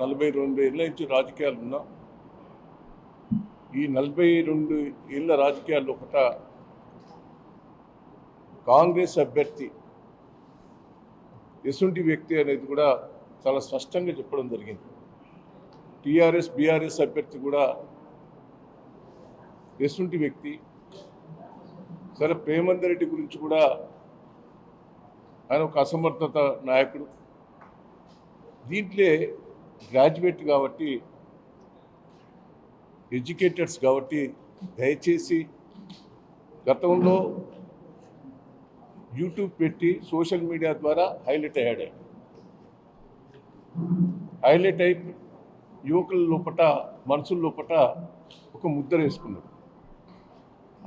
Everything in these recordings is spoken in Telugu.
42 ఏళ్ళ నుంచి రాజకీయాలు ఉన్నా. ఈ 42 ఏళ్ళ రాజకీయాల్లో ఒకట కాంగ్రెస్ అభ్యర్థి ఎసుంటి వ్యక్తి అనేది కూడా చాలా స్పష్టంగా చెప్పడం జరిగింది. టీఆర్ఎస్ బీఆర్ఎస్ అభ్యర్థి కూడా ఎసుంటి వ్యక్తి. సరే, ప్రేమందర్ రెడ్డి గురించి కూడా ఆయన ఒక అసమర్థత నాయకుడు. దీంట్లో గ్రాడ్యుయేట్ కాబట్టి, ఎడ్యుకేటెడ్స్ కాబట్టి దయచేసి గతంలో యూట్యూబ్ పెట్టి సోషల్ మీడియా ద్వారా హైలైట్ అయ్యాడు. హైలైట్ అయి యువకుల లోపట, మనసుల లోపట ఒక ముద్ర వేసుకున్నాడు.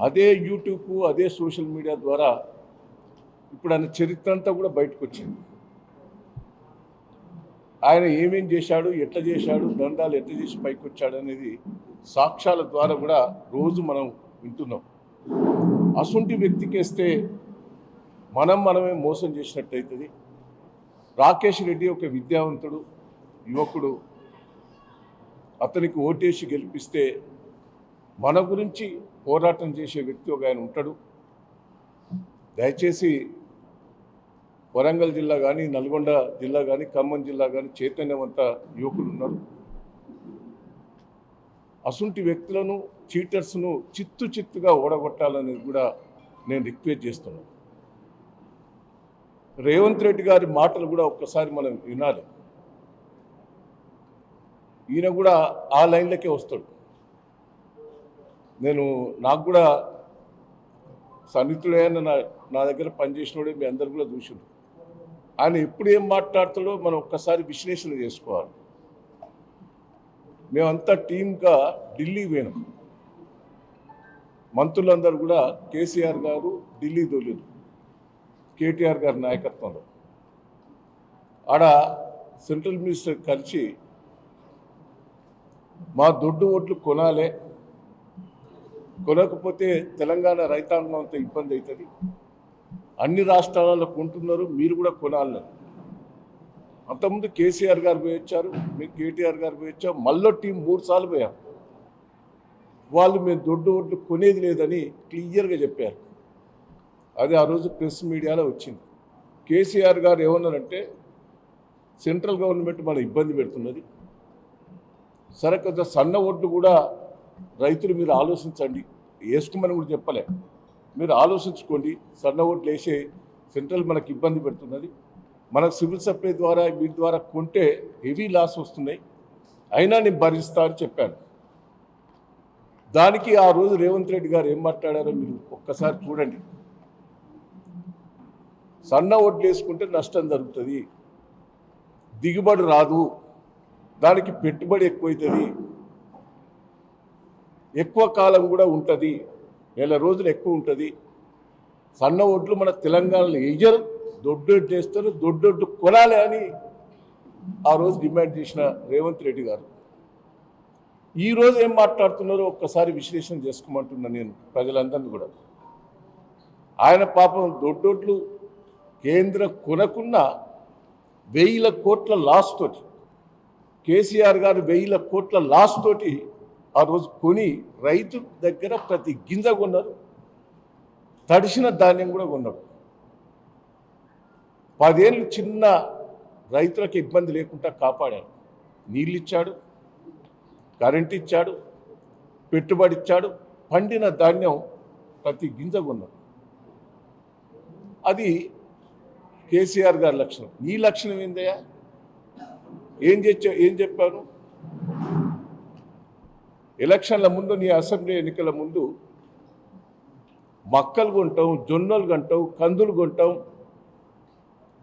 అదే యూట్యూబ్, అదే సోషల్ మీడియా ద్వారా ఇప్పుడు ఆయన చరిత్ర అంతా కూడా బయటకు వచ్చింది. ఆయన ఏమేం చేశాడు, ఎట్లా చేశాడు, దండాలు ఎట్లా చేసి పైకి వచ్చాడు అనేది సాక్ష్యాల ద్వారా కూడా రోజు మనం వింటున్నాం. అసొంటి వ్యక్తికేస్తే మనమే మోసం చేసినట్టు అవుతుంది. రాకేష్ రెడ్డి ఒక విద్యావంతుడు, యువకుడు. అతనికి ఓటేసి గెలిపిస్తే మన గురించి పోరాటం చేసే వ్యక్తి ఒక ఆయన ఉంటాడు. దయచేసి వరంగల్ జిల్లా కానీ, నల్గొండ జిల్లా కానీ, ఖమ్మం జిల్లా కానీ చైతన్యవంత యువకులు ఉన్నారు. అసంటి వ్యక్తులను, చీటర్స్ను చిత్తుగా ఓడగొట్టాలనేది కూడా నేను రిక్వెస్ట్ చేస్తున్నాను. రేవంత్ రెడ్డి గారి మాటలు కూడా ఒక్కసారి మనం వినాలి. ఈయన కూడా ఆ లైన్లకే వస్తాడు. నాకు కూడా సన్నిహితుడైన నా దగ్గర పనిచేసినోడే మీ అందరు కూడా చూసిండు. ఆయన ఎప్పుడు ఏం మాట్లాడతాడో మనం ఒక్కసారి విశ్లేషణ చేసుకోవాలి. మేమంతా టీమ్గా ఢిల్లీ పోయినాం. మంత్రులందరూ కూడా కేసీఆర్ గారు ఢిల్లీ తోలేరు, కేటీఆర్ గారి నాయకత్వంలో. ఆడ సెంట్రల్ మినిస్టర్ కలిసి మా దొడ్డు ఓట్లు కొనాలే, కొనకపోతే తెలంగాణ రైతాంగం అంత ఇబ్బంది అవుతుంది, అన్ని రాష్ట్రాలలో కొంటున్నారు, మీరు కూడా కొనాలని. అంతకుముందు కేసీఆర్ గారు పోయి వచ్చారు, మేము కేటీఆర్ గారు పోయి వచ్చాం, మళ్ళీ టీం 3 సార్లు పోయాం. వాళ్ళు మేము దొడ్డు ఓట్లు కొనేది లేదని క్లియర్గా చెప్పారు. అది ఆ రోజు ప్రెస్ మీడియాలో వచ్చింది. కేసీఆర్ గారు ఏమన్నారంటే, సెంట్రల్ గవర్నమెంట్ మన ఇబ్బంది పెడుతున్నది, సరే కొంత సన్న ఓట్లు కూడా రైతులు మీరు ఆలోచించండి, వేసుకోమని కూడా చెప్పలే, మీరు ఆలోచించుకోండి, సన్న ఓట్లు వేసే సెంట్రల్ మనకు ఇబ్బంది పెడుతున్నది, మనకు సివిల్ సప్లై ద్వారా వీటి ద్వారా కొంటే హెవీ లాస్ వస్తున్నాయి, అయినా నేను భరిస్తా అని చెప్పాను. దానికి ఆ రోజు రేవంత్ రెడ్డి గారు ఏం మాట్లాడారో మీరు ఒక్కసారి చూడండి. సన్న ఓట్లు వేసుకుంటే నష్టం జరుగుతుంది, దిగుబడి రాదు, దానికి పెట్టుబడి ఎక్కువైతుంది, ఎక్కువ కాలం కూడా ఉంటుంది, 1 రోజులు ఎక్కువ ఉంటుంది, సన్న ఓట్లు మన తెలంగాణలో వేయరు, దొడ్డొడ్డు వేస్తారు, దొడ్డొడ్డు కొనాలి అని ఆ రోజు డిమాండ్ చేసిన రేవంత్ రెడ్డి గారు ఈరోజు ఏం మాట్లాడుతున్నారో ఒక్కసారి విశ్లేషణ చేసుకోమంటున్నా నేను ప్రజలందరినీ కూడా. ఆయన పాపం దొడ్డొడ్లు కేంద్ర కొనకున్న 1000 కోట్ల లాస్ తోటి, కేసీఆర్ గారు 1000 కోట్ల లాస్ తోటి ఆ రోజు కొని రైతు దగ్గర ప్రతి గింజ కొన్నారు, తడిసిన ధాన్యం కూడా కొన్నాడు. 10 ఏళ్ళు చిన్న రైతులకు ఇబ్బంది లేకుండా కాపాడాడు. నీళ్ళు ఇచ్చాడు, కరెంట్ ఇచ్చాడు, పెట్టుబడి ఇచ్చాడు, పండిన ధాన్యం ప్రతి గింజ కొన్నాడు. అది కేసీఆర్ గారి లక్షణం. నీ లక్షణం ఏందయ్యా? ఏం చెప్పాను? ఎలక్షన్ల ముందు, నీ అసెంబ్లీ ఎన్నికల ముందు మక్కలు కొంటాం, జొన్నలు కొంటాం, కందులు కొంటాం,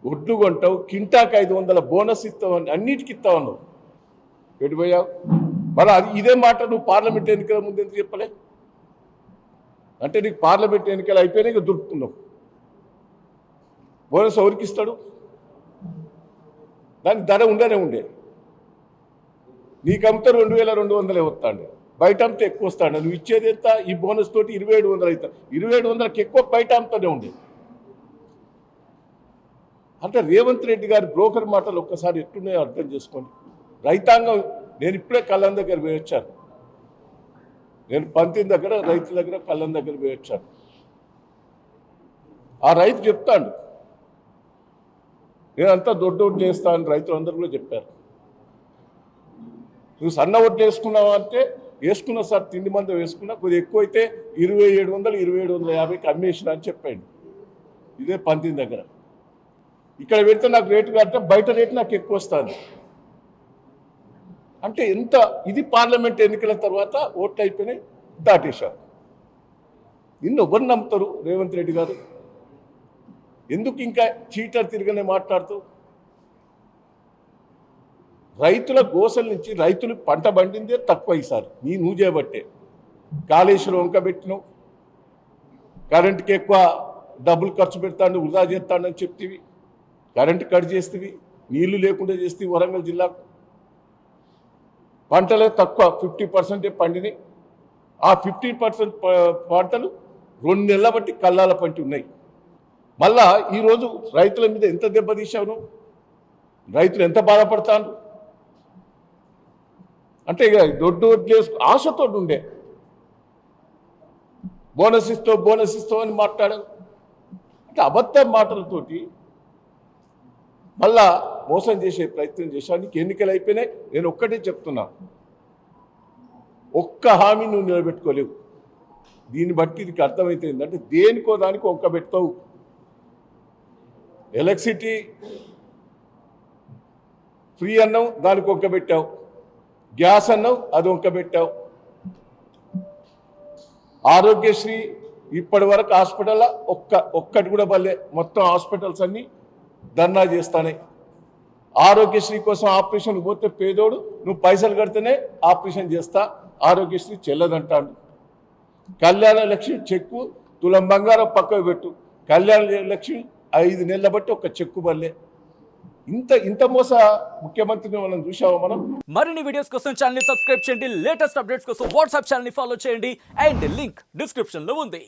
ఒడ్లు కొంటాం, కింటాకు 500 బోనస్ ఇస్తామని అన్నిటికీ ఇస్తామన్నావు. పెట్టిపోయావు. మరి అది ఇదే మాట నువ్వు పార్లమెంట్ ఎన్నికల ముందు ఎందుకు చెప్పలే? అంటే నీకు పార్లమెంట్ ఎన్నికలు అయిపోయినా ఇక దొరుకుతున్నావు. బోనస్ ఎవరికి ఇస్తాడు? దానికి ధర ఉండే నీకు అమ్మితే 2200 వస్తాండి, బయట అమ్మితే ఎక్కువ వస్తాడు. నువ్వు ఇచ్చేది ఎంత? ఈ బోనస్ తోటి 2700 అవుతా, 2700కి ఎక్కువ బయట అమ్ముతూనే ఉండే. అంటే రేవంత్ రెడ్డి గారి బ్రోకర్ మాటలు ఒక్కసారి ఎట్టున్నాయో అర్థం చేసుకోండి. రైతాంగం నేను ఇప్పుడే కళ్ళం దగ్గర పోయి వచ్చాను. నేను పంతిన దగ్గర రైతుల దగ్గర కళ్ళం దగ్గర పోయి వచ్చాను. ఆ రైతు చెప్తాడు, నేను అంతా దొడ్డు ఓట్లు చేస్తా అని రైతులందరూ కూడా చెప్పారు. నువ్వు సన్న ఓట్లు వేసుకున్నావు అంటే వేసుకున్నా సార్, తిండి మంద వేసుకున్నా, కొద్దిగా ఎక్కువైతే 2700 2750కి అమ్మేసిన అని చెప్పాడు. ఇదే పంతిన దగ్గర. ఇక్కడ పెడితే నాకు రేటు కడితే బయట రేటు నాకు ఎక్కువ వస్తుంది అంటే ఎంత ఇది. పార్లమెంట్ ఎన్నికల తర్వాత ఓట్లు అయిపోయినాయి, దాటేశారు. నిన్ను ఎవరు నమ్ముతారు? రేవంత్ రెడ్డి గారు ఎందుకు ఇంకా చీటర్ తిరగనే మాట్లాడుతూ? రైతుల గోసల నుంచి రైతులు పంట పండిందే తక్కువ ఈసారి నువ్వు చేయబట్టే. కాళేశ్వరం వంక పెట్టినావు, కరెంటుకి ఎక్కువ డబ్బులు ఖర్చు పెడతాను, వృధా చేస్తానని చెప్తివి, కరెంటు కట్ చేస్తేవి, నీళ్లు లేకుండా చేస్తే వరంగల్ జిల్లాకు. పంటలే తక్కువ, 50% పండినాయి. ఆ 50% పంటలు 2 నెలల బట్టి కల్లాల పంటి ఉన్నాయి. మళ్ళా ఈరోజు రైతుల మీద ఎంత దెబ్బతీశావు? రైతులు ఎంత బాధపడతాను అంటే ఇక దొడ్డు ఆశతో ఉండే బోనస్ ఇస్తావు అని మాట్లాడారు. అంటే అబద్ధ మాటలతోటి మళ్ళా మోసం చేసే ప్రయత్నం చేశాను. నీకు ఎన్నికలు అయిపోయినాయి. నేను ఒక్కటే చెప్తున్నా, ఒక్క హామీ నువ్వు నిలబెట్టుకోలేవు. దీన్ని బట్టి ఇది అర్థమైతే ఏంటంటే దేనికో దానికి ఒక్క పెడతావు. ఎలక్ట్రిసిటీ ఫ్రీ అన్నావు, దానికి ఒక్క పెట్టావు. గ్యాస్ అన్నావు, అది ఒక్క పెట్టావు. ఆరోగ్యశ్రీ ఇప్పటి వరకు హాస్పిటల్ ఒక్కటి కూడా బల్లే. మొత్తం హాస్పిటల్స్ అన్నీ ధర్నా చేస్తానే. ఆరోగ్యశ్రీ కోసం ఆపరేషన్ పోతే పేదోడు నువ్వు పైసలు కడితేనే ఆపరేషన్ చేస్తా, ఆరోగ్యశ్రీ చెల్లదంటాడు. కళ్యాణ లక్ష్మి చెక్కు తులం బంగారం పక్కకు పెట్టు, కళ్యాణ లక్ష్మి 5 నెలల బట్టి ఒక చెక్కు బల్లే. ఇంత మోస ముఖ్యమంత్రిని మనం చూసావా? మనం మరిన్ని వీడియోస్ కోసం ఛానల్ ని సబ్స్క్రైబ్ చేయండి, లేటెస్ట్ అప్డేట్స్ కోసం వాట్సాప్ ఛానల్ ని ఫాలో చేయండి, అండ్ లింక్ డిస్క్రిప్షన్ లో ఉంది.